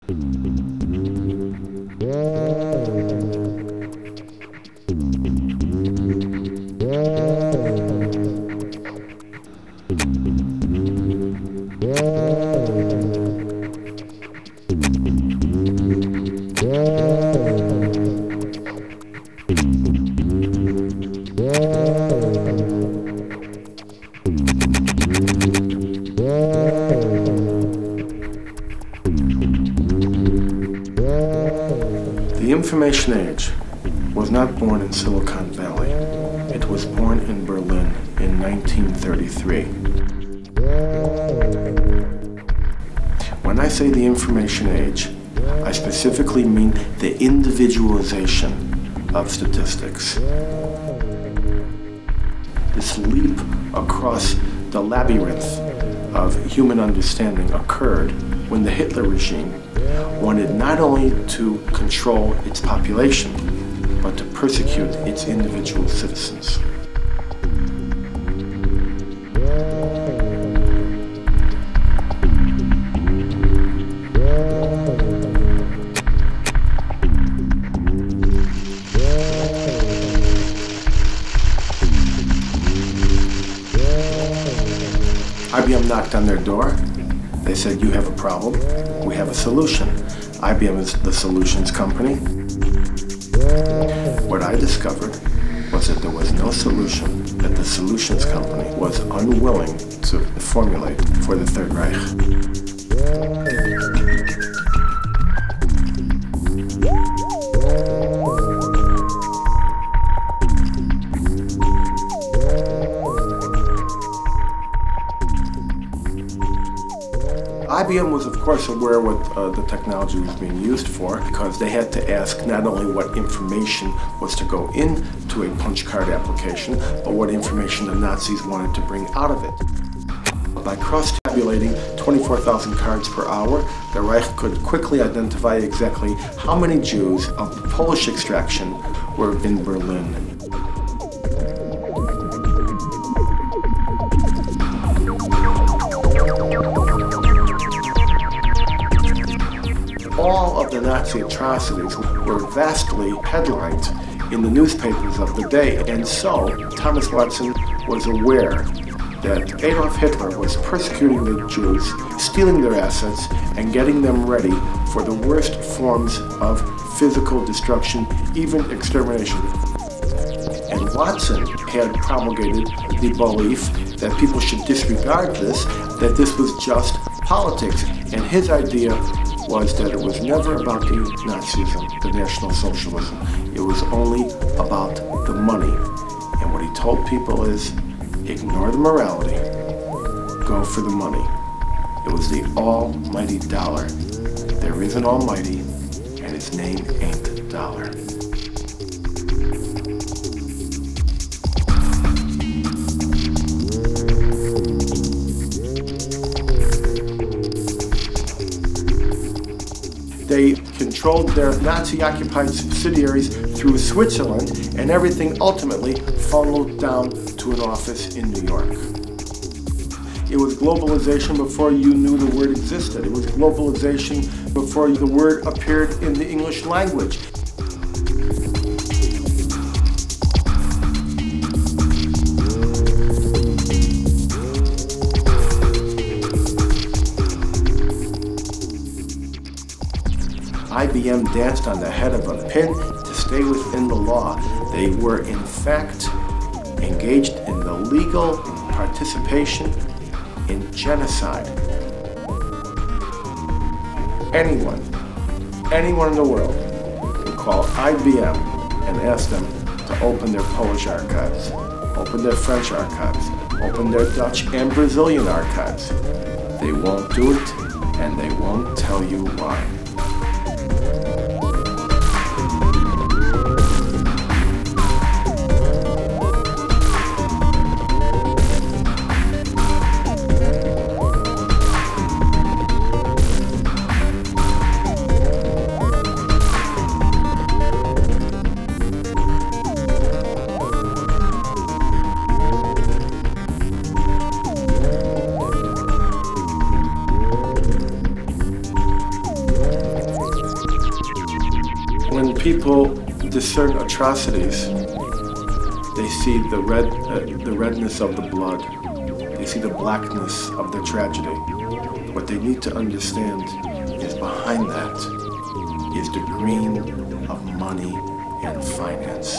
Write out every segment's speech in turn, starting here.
The information age was not born in Silicon Valley. It was born in Berlin in 1933. When I say the information age, I specifically mean the individualization of statistics. This leap across the labyrinth of human understanding occurred when the Hitler regime wanted not only to control its population, but to persecute its individual citizens. IBM knocked on their door. They said, "You have a problem, we have a solution." IBM is the solutions company. What I discovered was that there was no solution that the solutions company was unwilling to formulate for the Third Reich. IBM was, of course, aware what the technology was being used for, because they had to ask not only what information was to go into a punch card application, but what information the Nazis wanted to bring out of it. By cross-tabulating 24,000 cards per hour, the Reich could quickly identify exactly how many Jews of Polish extraction were in Berlin. All of the Nazi atrocities were vastly headlined in the newspapers of the day, and so Thomas Watson was aware that Adolf Hitler was persecuting the Jews, stealing their assets, and getting them ready for the worst forms of physical destruction, even extermination. And Watson had promulgated the belief that people should disregard this, that this was just politics, and his idea was that it was never about the Nazism, the National Socialism. It was only about the money. And what he told people is, ignore the morality, go for the money. It was the almighty dollar. There is an almighty, and his name ain't dollar. They controlled their Nazi-occupied subsidiaries through Switzerland, and everything ultimately funneled down to an office in New York. It was globalization before you knew the word existed. It was globalization before the word appeared in the English language. IBM danced on the head of a pin to stay within the law. They were, in fact, engaged in the legal participation in genocide. Anyone in the world would call IBM and ask them to open their Polish archives, open their French archives, open their Dutch and Brazilian archives. They won't do it, and they won't tell you why. people discern atrocities, they see the redness of the blood. They see the blackness of the tragedy. What they need to understand is behind that is the green of money and finance.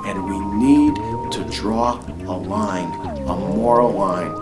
And we need to draw a line, a moral line,